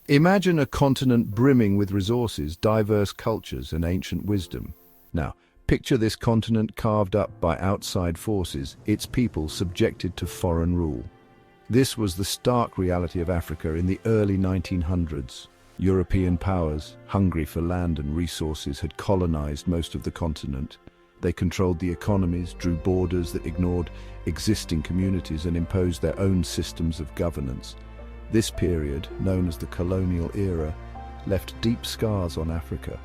Imagine a continent brimming with resources, diverse cultures, and ancient wisdom. Now, picture this continent carved up by outside forces, its people subjected to foreign rule. This was the stark reality of Africa in the early 1900s. European powers, hungry for land and resources, had colonized most of the continent. They controlled the economies, drew borders that ignored existing communities, and imposed their own systems of governance. This period, known as the colonial era, left deep scars on Africa.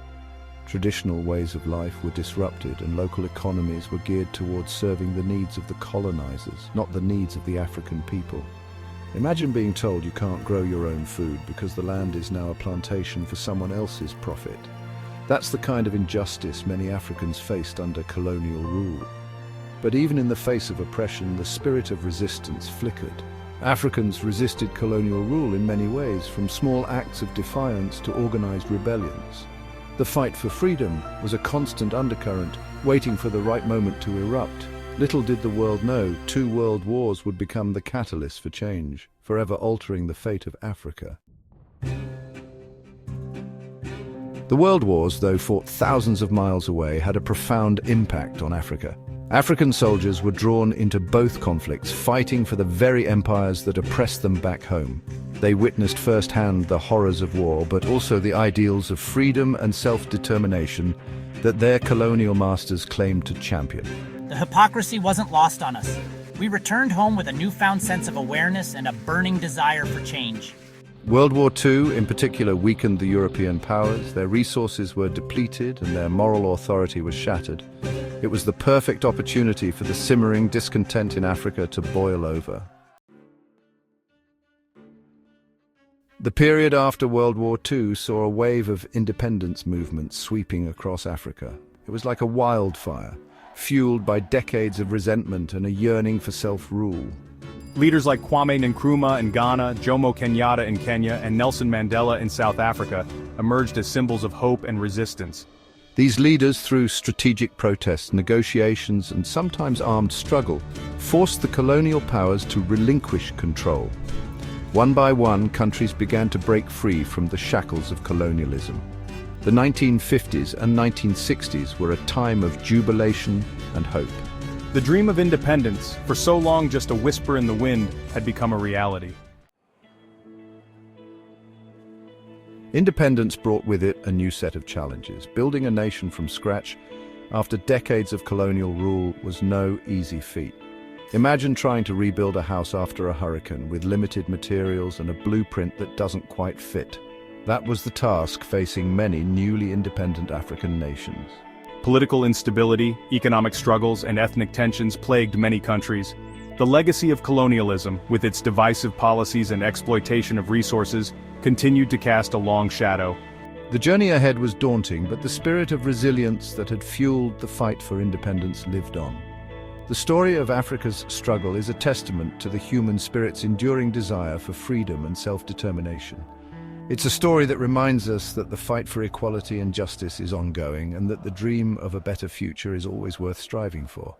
Traditional ways of life were disrupted, and local economies were geared towards serving the needs of the colonizers, not the needs of the African people. Imagine being told you can't grow your own food because the land is now a plantation for someone else's profit. That's the kind of injustice many Africans faced under colonial rule. But even in the face of oppression, the spirit of resistance flickered. Africans resisted colonial rule in many ways, from small acts of defiance to organized rebellions. The fight for freedom was a constant undercurrent, waiting for the right moment to erupt. Little did the world know, 2 world wars would become the catalyst for change, forever altering the fate of Africa. The world wars, though fought thousands of miles away, had a profound impact on Africa. African soldiers were drawn into both conflicts, fighting for the very empires that oppressed them back home. They witnessed firsthand the horrors of war, but also the ideals of freedom and self-determination that their colonial masters claimed to champion. The hypocrisy wasn't lost on us. We returned home with a newfound sense of awareness and a burning desire for change. World War II, in particular, weakened the European powers. Their resources were depleted and their moral authority was shattered. It was the perfect opportunity for the simmering discontent in Africa to boil over. The period after World War II saw a wave of independence movements sweeping across Africa. It was like a wildfire, fueled by decades of resentment and a yearning for self-rule. Leaders like Kwame Nkrumah in Ghana, Jomo Kenyatta in Kenya, and Nelson Mandela in South Africa emerged as symbols of hope and resistance. These leaders, through strategic protests, negotiations, and sometimes armed struggle, forced the colonial powers to relinquish control. One by one, countries began to break free from the shackles of colonialism. The 1950s and 1960s were a time of jubilation and hope. The dream of independence, for so long just a whisper in the wind, had become a reality. Independence brought with it a new set of challenges. Building a nation from scratch after decades of colonial rule was no easy feat. Imagine trying to rebuild a house after a hurricane with limited materials and a blueprint that doesn't quite fit. That was the task facing many newly independent African nations. Political instability, economic struggles, and ethnic tensions plagued many countries. The legacy of colonialism, with its divisive policies and exploitation of resources, continued to cast a long shadow. The journey ahead was daunting, but the spirit of resilience that had fueled the fight for independence lived on. The story of Africa's struggle is a testament to the human spirit's enduring desire for freedom and self-determination. It's a story that reminds us that the fight for equality and justice is ongoing, and that the dream of a better future is always worth striving for.